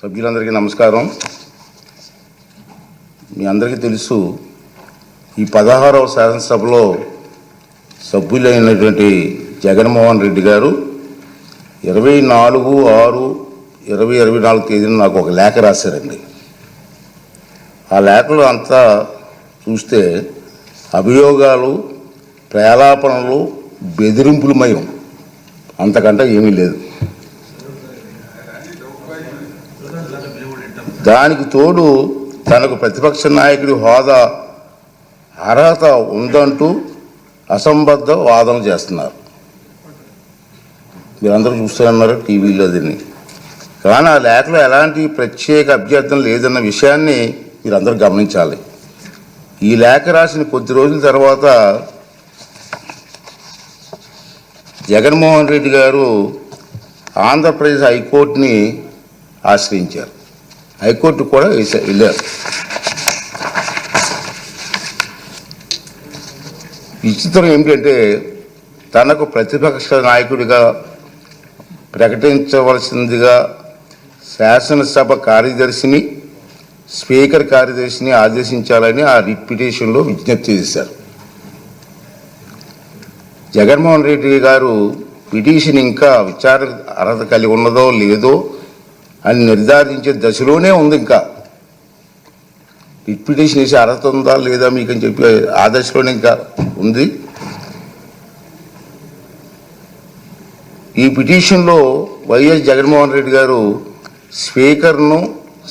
సభ్యులందరికీ నమస్కారం. మీ అందరికీ తెలుసు, ఈ 16వ శాసనసభలో సభ్యులైనటువంటి జగన్మోహన్ రెడ్డి గారు 24/6/2024 తేదీన నాకు ఒక లేఖ రాశారండి. ఆ లేఖలో అంతా చూస్తే అభియోగాలు, ప్రేలాపనలు, బెదిరింపులమయం, అంతకంటే ఏమీ లేదు. దానికి తోడు తనకు ప్రతిపక్ష నాయకుడి హోదా అర్హత ఉందంటూ అసంబద్ధ వాదన చేస్తున్నారు. మీరందరూ చూస్తున్నారు టీవీలో దీన్ని. కానీ ఆ లేఖలో ఎలాంటి ప్రత్యేక అభ్యర్థన లేదన్న విషయాన్ని మీరందరూ గమనించాలి. ఈ లేఖ రాసిన కొద్ది రోజుల తర్వాత జగన్మోహన్ రెడ్డి గారు ఆంధ్రప్రదేశ్ హైకోర్టుని ఆశ్రయించారు. హైకోర్టు కూడా వెళ్ళారు. విచిత్రం ఏమిటంటే, తనకు ప్రతిపక్ష నాయకుడిగా ప్రకటించవలసిందిగా శాసనసభ కార్యదర్శిని, స్పీకర్ కార్యదర్శిని ఆదేశించాలని ఆ రిట్ పిటిషన్లో విజ్ఞప్తి చేశారు. జగన్మోహన్ రెడ్డి గారు పిటిషన్ ఇంకా విచారణ అర్హత కలిగి ఉన్నదో లేదో అని నిర్ధారించే దశలోనే ఉంది. ఇంకా రిట్ పిటిషన్ వేసే అర్హత ఉందా లేదా మీకు అని చెప్పి ఆ దశలోనే ఇంకా ఉంది. ఈ పిటిషన్లో వైఎస్ జగన్మోహన్ రెడ్డి గారు స్పీకర్ను,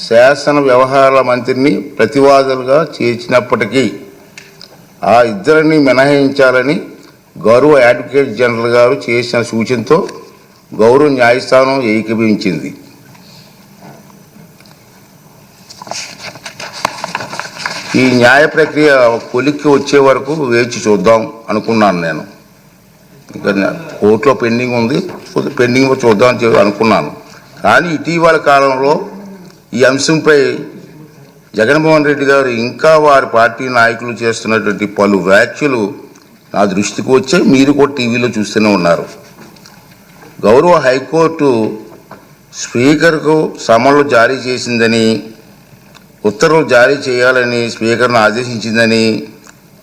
శాసన వ్యవహారాల మంత్రిని ప్రతివాదులుగా చేర్చినప్పటికీ ఆ ఇద్దరిని మినహాయించాలని గౌరవ అడ్వకేట్ జనరల్ గారు చేసిన సూచనతో గౌరవ న్యాయస్థానం ఏకీభవించింది. ఈ న్యాయ ప్రక్రియ కొలిక్కి వచ్చే వరకు వేచి చూద్దాం అనుకున్నాను. నేను ఇంకా కోర్టులో పెండింగ్ ఉంది, పెండింగ్ చూద్దాం అనుకున్నాను. కానీ ఇటీవల కాలంలో ఈ అంశంపై జగన్మోహన్ రెడ్డి గారు ఇంకా వారి పార్టీ నాయకులు చేస్తున్నటువంటి పలు వ్యాఖ్యలు నా దృష్టికి వచ్చాయి. మీరు కూడా టీవీలో చూస్తూనే ఉన్నారు. గౌరవ హైకోర్టు స్పీకర్కు సమన్లు జారీ చేసిందని, ఉత్తర్వులు జారీ చేయాలని స్పీకర్ను ఆదేశించిందని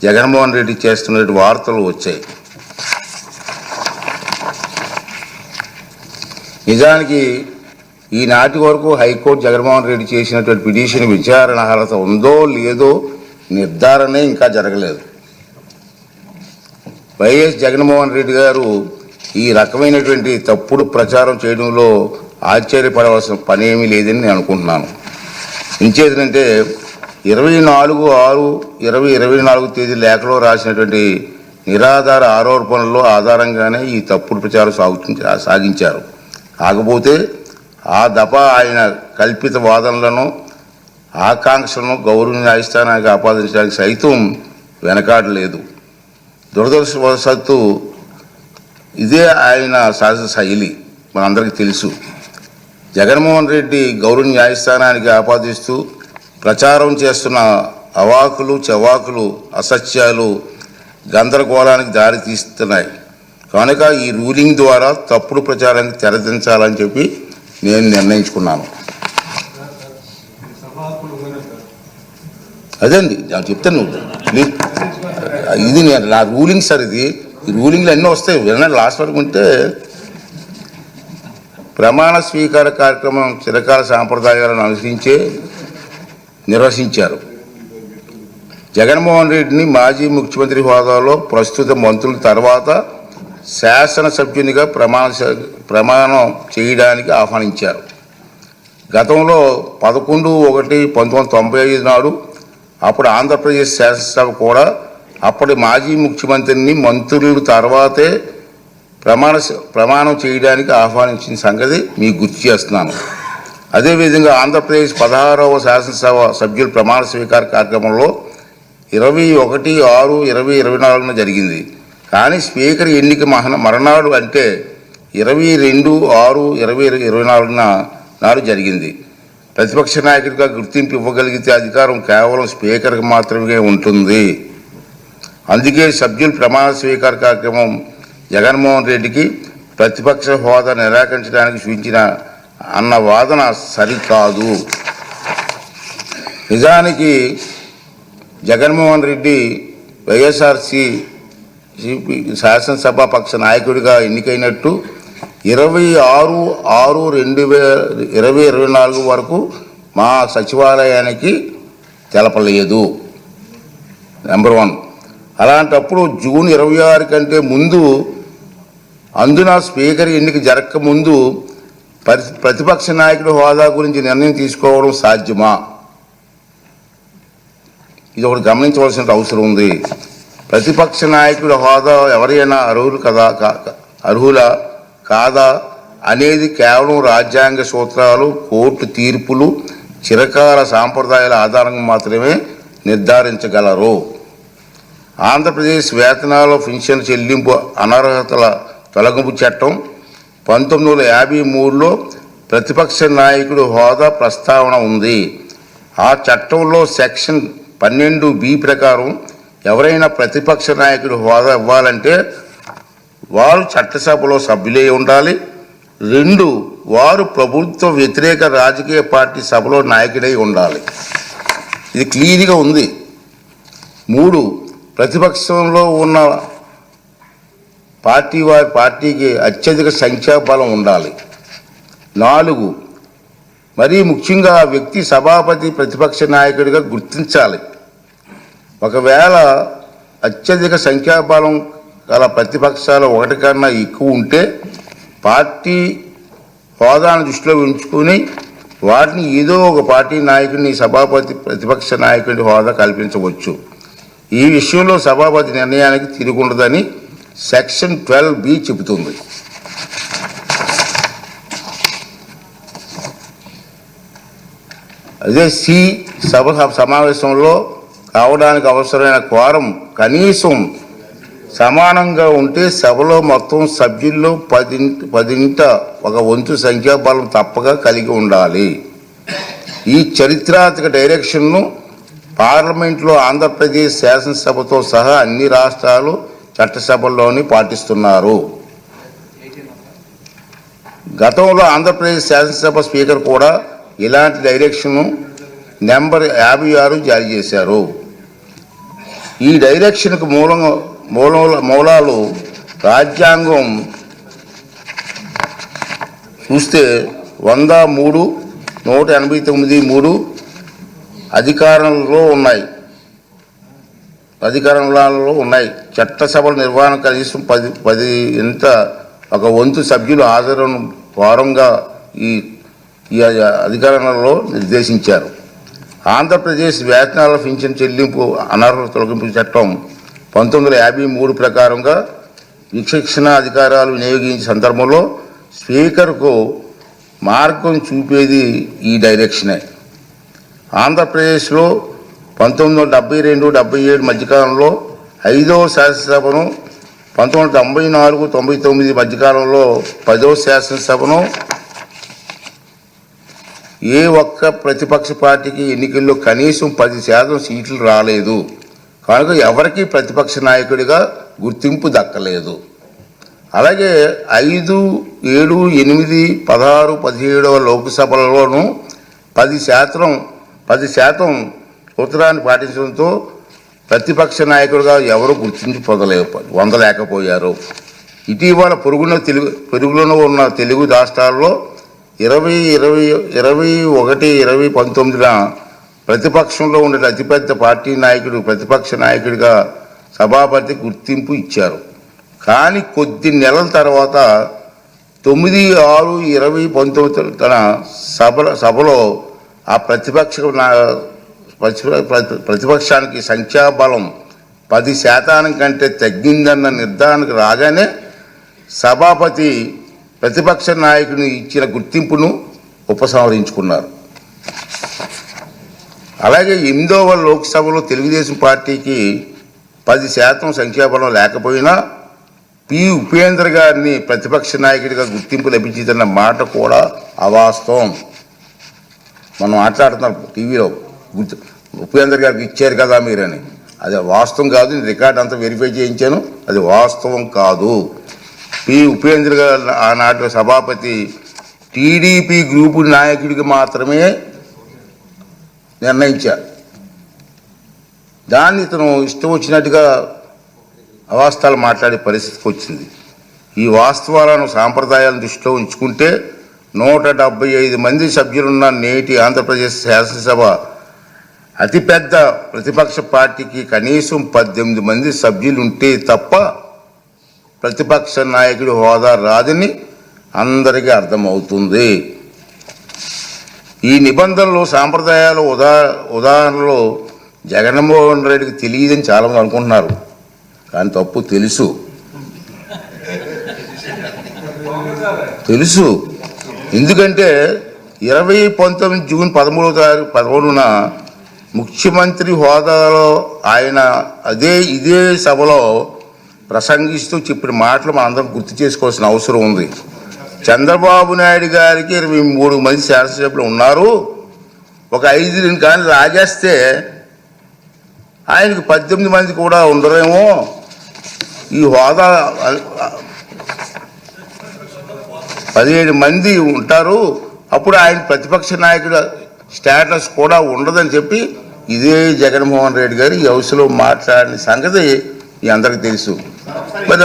జగన్మోహన్ రెడ్డి చేస్తున్న వార్తలు వచ్చాయి. నిజానికి ఈనాటి వరకు హైకోర్టు జగన్మోహన్ రెడ్డి చేసినటువంటి పిటిషన్ విచారణ అర్హత ఉందో లేదో నిర్ధారణే ఇంకా జరగలేదు. వైఎస్ జగన్మోహన్ రెడ్డి గారు ఈ రకమైనటువంటి తప్పుడు ప్రచారం చేయడంలో ఆశ్చర్యపడవలసిన పని ఏమీ లేదని నేను అనుకుంటున్నాను. ఇంచేదంటే 24/6/2024 తేదీ లేఖలో రాసినటువంటి నిరాధార ఆరోపణల్లో ఆధారంగానే ఈ తప్పుడు ప్రచారం సాగించారు. కాకపోతే ఆ దఫా ఆయన కల్పిత వాదనలను, ఆకాంక్షలను గౌరవ న్యాయస్థానానికి ఆపాదించడానికి సైతం వెనకాడలేదు. దురదృష్టవశాత్తు ఇదే ఆయన సహజ శైలి, మనందరికీ తెలుసు. జగన్మోహన్ రెడ్డి గౌరవ న్యాయస్థానానికి ఆపాదిస్తూ ప్రచారం చేస్తున్న అవాకులు, చవాకులు, అసత్యాలు గందరగోళానికి దారి తీస్తున్నాయి. కనుక ఈ రూలింగ్ ద్వారా తప్పుడు ప్రచారానికి తెరదించాలని చెప్పి నేను నిర్ణయించుకున్నాను. అదండి నేను చెప్తాను. ఇది నా రూలింగ్ సార్. ఇది ఈ రూలింగ్లు అన్నీ వస్తాయి. వినండి, లాస్ట్ వరకు ఉంటే. ప్రమాణ స్వీకార కార్యక్రమం చిరకాల సాంప్రదాయాలను అనుసరించే నిర్వహించారు. జగన్మోహన్ రెడ్డిని మాజీ ముఖ్యమంత్రి హోదాలో ప్రస్తుత మంత్రుల తర్వాత శాసనసభ్యునిగా ప్రమాణం చేయడానికి ఆహ్వానించారు. గతంలో 11/1/1995 నాడు అప్పుడు ఆంధ్రప్రదేశ్ శాసనసభ కూడా అప్పటి మాజీ ముఖ్యమంత్రిని మంత్రుల తర్వాతే ప్రమాణం చేయడానికి ఆహ్వానించిన సంగతి మీకు గుర్తు చేస్తున్నాను. అదేవిధంగా ఆంధ్రప్రదేశ్ 16వ శాసనసభ సభ్యుల ప్రమాణ స్వీకార కార్యక్రమంలో 21/6/2024 జరిగింది. కానీ స్పీకర్ ఎన్నిక మరణాడు అంటే 22/6/2024 నాడు జరిగింది. ప్రతిపక్ష నాయకుడిగా గుర్తింపు ఇవ్వగలిగితే అధికారం కేవలం స్పీకర్కి మాత్రమే ఉంటుంది. అందుకే సభ్యుల ప్రమాణ స్వీకార కార్యక్రమం జగన్మోహన్ రెడ్డికి ప్రతిపక్ష హోదా నిరాకరించడానికి సూచించిన అన్న వాదన సరికాదు. నిజానికి జగన్మోహన్ రెడ్డి వైఎస్ఆర్సీ శాసనసభ పక్ష నాయకుడిగా ఎన్నికైనట్టు 26/6/2024 వరకు మా సచివాలయానికి తెలపలేదు. నెంబర్ 1. అలాంటప్పుడు జూన్ 26 కంటే ముందు, అందున స్పీకర్ ఎన్నిక జరగక ముందు ప్రతిపక్ష నాయకుడి హోదా గురించి నిర్ణయం తీసుకోవడం సాధ్యమా? ఇది ఒకటి గమనించవలసిన అవసరం ఉంది. ప్రతిపక్ష నాయకుడి హోదా ఎవరైనా అర్హులా కాదా అనేది కేవలం రాజ్యాంగ సూత్రాలు, కోర్టు తీర్పులు, చిరకాల సాంప్రదాయాల ఆధారంగా మాత్రమే నిర్ధారించగలరు. ఆంధ్రప్రదేశ్ వేతనాల పెన్షన్ చెల్లింపు అనర్హతల తొలగింపు చట్టం 1953లో ప్రతిపక్ష నాయకుడి హోదా ప్రస్తావన ఉంది. ఆ చట్టంలో సెక్షన్ 12B ప్రకారం ఎవరైనా ప్రతిపక్ష నాయకుడి హోదా ఇవ్వాలంటే వారు చట్టసభలో సభ్యులై ఉండాలి. 2, వారు ప్రభుత్వ వ్యతిరేక రాజకీయ పార్టీ సభలో నాయకుడై ఉండాలి. ఇది క్లియర్గా ఉంది. 3, ప్రతిపక్షంలో ఉన్న వారి పార్టీకి అత్యధిక సంఖ్యాబలం ఉండాలి. 4, మరీ ముఖ్యంగా ఆ వ్యక్తి సభాపతి ప్రతిపక్ష నాయకుడిగా గుర్తించాలి. ఒకవేళ అత్యధిక సంఖ్యాబలం గల ప్రతిపక్షాలు 1 కన్నా ఎక్కువ ఉంటే పార్టీ హోదాను దృష్టిలో ఉంచుకుని వాటిని ఏదో ఒక పార్టీ నాయకుడిని సభాపతి ప్రతిపక్ష నాయకుడి హోదా కల్పించవచ్చు. ఈ విషయంలో సభాపతి నిర్ణయానికి తిరుగుండదని సెక్షన్ 12B చెబుతుంది. అదే సభ సమావేశంలో కావడానికి అవసరమైన క్వారం కనీసం సమానంగా ఉంటే సభలో మొత్తం సభ్యుల్లో 10ంట 1/4 సంఖ్యాబలం తప్పక కలిగి ఉండాలి. ఈ చరిత్రాత్మక డైరెక్షన్ను పార్లమెంట్లో ఆంధ్రప్రదేశ్ శాసనసభతో సహా అన్ని రాష్ట్రాలు చట్టసభల్లోని పాటిస్తున్నారు. గతంలో ఆంధ్రప్రదేశ్ శాసనసభ స్పీకర్ కూడా ఇలాంటి డైరెక్షన్ను నెంబర్ 56 జారీ చేశారు. ఈ డైరెక్షన్కు మూలాలు రాజ్యాంగం చూస్తే 103, 189(3) అధికారంలో ఉన్నాయి. చట్టసభల నిర్వహణ కనీసం 10ంట 1/4 సభ్యులు హాజరును వారంగా ఈ అధికారంలో నిర్దేశించారు. ఆంధ్రప్రదేశ్ వేతనాల పెన్షన్ చెల్లింపు అనర్హత తొలగింపు చట్టం 1953 ప్రకారంగా విచక్షణ అధికారాలు వినియోగించే సందర్భంలో స్పీకర్కు మార్గం చూపేది ఈ డైరెక్షనే. ఆంధ్రప్రదేశ్లో 1972-77 మధ్యకాలంలో 5వ శాసనసభను, 1994-99 మధ్యకాలంలో 10వ శాసనసభను ఏ ఒక్క ప్రతిపక్ష పార్టీకి ఎన్నికల్లో కనీసం 10% సీట్లు రాలేదు. కనుక ఎవరికి ప్రతిపక్ష నాయకుడిగా గుర్తింపు దక్కలేదు. అలాగే 5, 7, 8, 16, 17వ లోక్సభలలోనూ 10% సూత్రాన్ని పాటించడంతో ప్రతిపక్ష నాయకుడిగా ఎవరు పొందలేకపోయారు. ఇటీవల పొరుగులోనూ ఉన్న తెలుగు రాష్ట్రాల్లో 2021-2019 ప్రతిపక్షంలో ఉండే అతిపెద్ద పార్టీ నాయకుడు ప్రతిపక్ష నాయకుడిగా సభాపతి గుర్తింపు ఇచ్చారు. కానీ కొద్ది నెలల తర్వాత 9/6/2019 తన సభలో ఆ ప్రతిపక్షానికి సంఖ్యాబలం 10% కంటే తగ్గిందన్న నిర్ధారణకు రాగానే సభాపతి ప్రతిపక్ష నాయకుని ఇచ్చిన గుర్తింపును ఉపసంహరించుకున్నారు. అలాగే 8వ లోక్సభలో తెలుగుదేశం పార్టీకి 10% సంఖ్యాబలం లేకపోయినా ఉపేంద్ర గారిని ప్రతిపక్ష నాయకుడిగా గుర్తింపు లభించిందన్న మాట కూడా అవాస్తవం. మనం మాట్లాడుతున్నాం టీవీలో ఉపేంద్ర గారికి ఇచ్చారు కదా మీరని, అది వాస్తవం కాదు. రికార్డ్ అంతా వెరిఫై చేయించాను, అది వాస్తవం కాదు. ఉపేంద్ర గారు ఆనాటి సభాపతి టీడీపీ గ్రూపు నాయకుడికి మాత్రమే నిర్ణయించారు. దాన్ని ఇతను ఇష్టం వచ్చినట్టుగా అవాస్తవాలు మాట్లాడే పరిస్థితికి వచ్చింది. ఈ వాస్తవాలను సాంప్రదాయాలను దృష్టిలో ఉంచుకుంటే 175 మంది సభ్యులున్న నేటి ఆంధ్రప్రదేశ్ శాసనసభ అతిపెద్ద ప్రతిపక్ష పార్టీకి కనీసం 18 మంది సభ్యులుంటే తప్ప ప్రతిపక్ష నాయకుడి హోదా రాదని అందరికీ అర్థమవుతుంది. ఈ నిబంధనలు సాంప్రదాయాలు ఉదాహరణలో జగన్మోహన్ రెడ్డికి తెలియదని చాలామంది అనుకుంటున్నారు, కానీ తప్పు తెలుసు. ఎందుకంటే 2019 జూన్ 13న ముఖ్యమంత్రి హోదాలో ఆయన ఇదే సభలో ప్రసంగిస్తూ చెప్పిన మాటలు మనందరం గుర్తు చేసుకోవాల్సిన అవసరం ఉంది. చంద్రబాబు నాయుడు గారికి 23 మంది శాసనసభ్యులు ఉన్నారు, ఒక 5 కానీ రాజేస్తే ఆయనకి 18 మంది కూడా ఉండరేమో, ఈ హోదా 17 మంది ఉంటారు, అప్పుడు ఆయన ప్రతిపక్ష నాయకుడు స్టేటస్ కూడా ఉండదని చెప్పి ఇదే జగన్మోహన్ రెడ్డి గారు ఈ హౌస్లో మాట్లాడిన సంగతి ఈ అందరికీ తెలుసు. మరి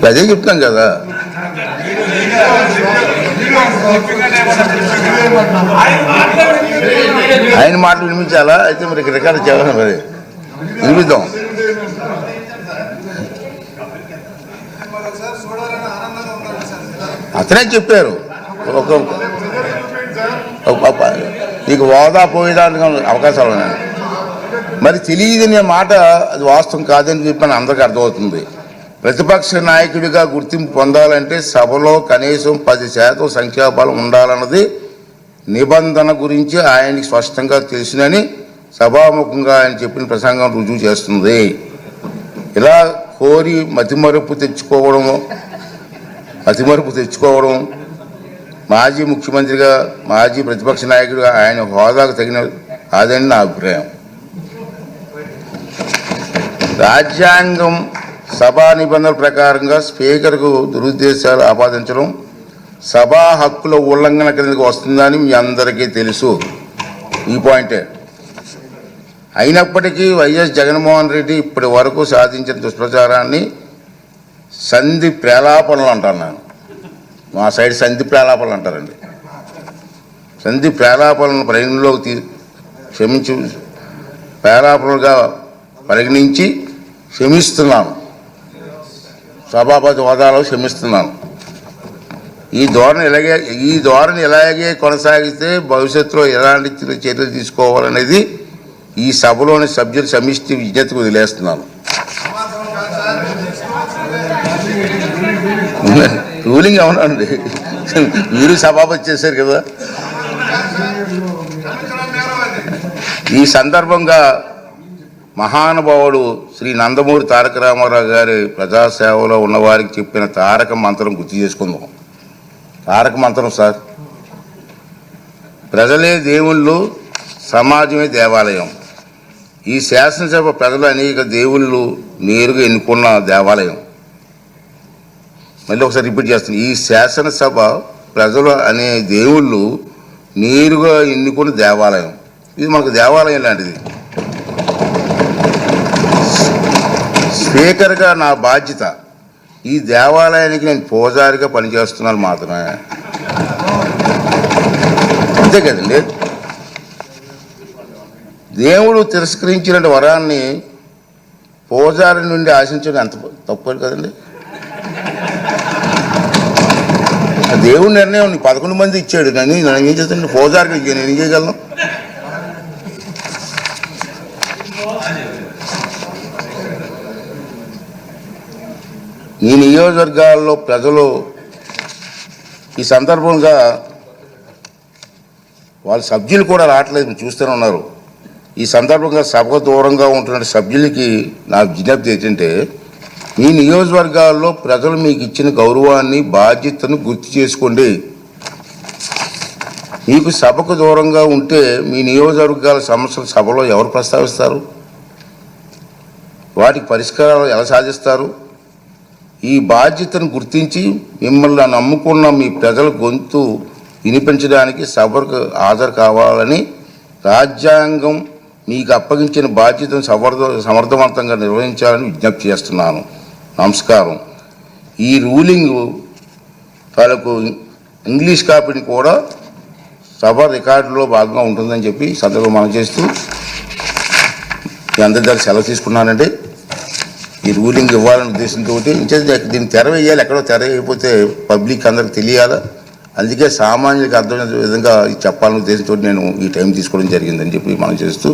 అదే చెప్తాం కదా. ఆయన మాటలు వినిపించాలా? అయితే మరి రికార్డు చేయాలి, మరి వినిపిద్దాం. అతనే చెప్పారు నీకు హోదా పోయేదానికి అవకాశాలు ఉన్నాయి. మరి తెలియదనే మాట అది వాస్తవం కాదని చెప్పని అందరికీ అర్థమవుతుంది. ప్రతిపక్ష నాయకుడిగా గుర్తింపు పొందాలంటే సభలో కనీసం 10% సంఖ్యాబలం ఉండాలన్నది నిబంధన గురించి ఆయనకి స్పష్టంగా తెలుసునని సభాముఖంగా ఆయన చెప్పిన ప్రసంగం రుజువు చేస్తుంది. ఇలా కోరి మతిమరుపు తెచ్చుకోవడం మాజీ ముఖ్యమంత్రిగా మాజీ ప్రతిపక్ష నాయకుడిగా ఆయన హోదాకు తగిన కాదని నా అభిప్రాయం. రాజ్యాంగం సభా నిబంధనల ప్రకారంగా స్పీకర్కు దురుద్దేశాలు ఆపాదించడం సభా హక్కుల ఉల్లంఘన కిందకు వస్తుందని మీ అందరికీ తెలుసు. ఈ పాయింటే అయినప్పటికీ వైఎస్ జగన్మోహన్ రెడ్డి ఇప్పటి వరకు సాధించిన దుష్ప్రచారాన్ని సంధి ప్రేలాపనలు అంటాను నేను. మా సైడ్ సంధి ప్రేలాపనలు అంటారండి. సంధి ప్రేలాపనలను పరిగణలోకి ప్రేలాపనలుగా పరిగణించి క్షమిస్తున్నాను, సభాపతి హోదాలో క్షమిస్తున్నాను. ఈ ధోరణి ఇలాగే కొనసాగిస్తే భవిష్యత్తులో ఎలాంటి చర్యలు తీసుకోవాలనేది ఈ సభలోని సభ్యుల సమిష్టి విజ్ఞతకు వదిలేస్తున్నాను. రూలింగ్ అవునండి, మీరు సభాపతి చేశారు కదా. ఈ సందర్భంగా మహానుభావుడు శ్రీ నందమూరి తారక రామారావు గారి ప్రజాసేవలో ఉన్నవారికి చెప్పిన తారక మంత్రం గుర్తు చేసుకుందాం. తారక మంత్రం సార్, ప్రజలే దేవుళ్ళు, సమాజమే దేవాలయం. ఈ శాసనసభ ప్రజలు అనేక దేవుళ్ళు నేరుగా ఎన్నుకున్న దేవాలయం. మళ్ళీ ఒకసారి రిపీట్ చేస్తాను, ఈ శాసనసభ ప్రజలు అనే దేవుళ్ళు నేరుగా ఎన్నుకున్న దేవాలయం. ఇది మనకు దేవాలయం లాంటిది. స్పీకర్గా నా బాధ్యత ఈ దేవాలయానికి నేను పూజారిగా పనిచేస్తున్నాను మాత్రమే, అంతే కదండి. దేవుడు తిరస్కరించిన వరాన్ని పూజారి నుండి ఆశించడం ఎంత తప్పు కదండి. దేవుడి నిర్ణయం 11 మంది ఇచ్చాడు, నన్ను ఏం చేస్తాను? పూజారికి నేను ఏం చేయగలను? ఈ నియోజకవర్గాల్లో ప్రజలు ఈ సందర్భంగా వాళ్ళ సభ్యులు కూడా రావట్లేదు, చూస్తూనే ఉన్నారు. ఈ సందర్భంగా సభకు దూరంగా ఉంటున్న సభ్యులకి నా విజ్ఞప్తి ఏంటంటే, మీ నియోజకవర్గాల్లో ప్రజలు మీకు ఇచ్చిన గౌరవాన్ని బాధ్యతను గుర్తు చేసుకోండి. మీకు సభకు దూరంగా ఉంటే మీ నియోజకవర్గాల సమస్యలు సభలో ఎవరు ప్రస్తావిస్తారు? వాటికి పరిష్కారాలు ఎలా సాధిస్తారు? ఈ బాధ్యతను గుర్తించి మిమ్మల్ని నమ్ముకున్న మీ ప్రజల గొంతు వినిపించడానికి సభకు హాజరు కావాలని రాజ్యాంగం మీకు అప్పగించిన బాధ్యతను సమర్థవంతంగా నిర్వహించాలని విజ్ఞప్తి చేస్తున్నాను. నమస్కారం. ఈ రూలింగ్ తాలూకు ఇంగ్లీష్ కాపీని కూడా సభ రికార్డులో భాగంగా ఉంటుందని చెప్పి సందర్భం మనం చేస్తూ మీ అందరి దగ్గర సెలవు తీసుకున్నానండి. ఈ రూలింగ్ ఇవ్వాలనే ఉద్దేశంతో దీన్ని తెర వేయాలి. ఎక్కడో తెర వేయకపోతే పబ్లిక్ అందరికి తెలియాలా. అందుకే సామాన్యులకు అర్థమైన విధంగా చెప్పాలనే ఉద్దేశంతో నేను ఈ టైం తీసుకోవడం జరిగిందని చెప్పి మనం చేస్తూ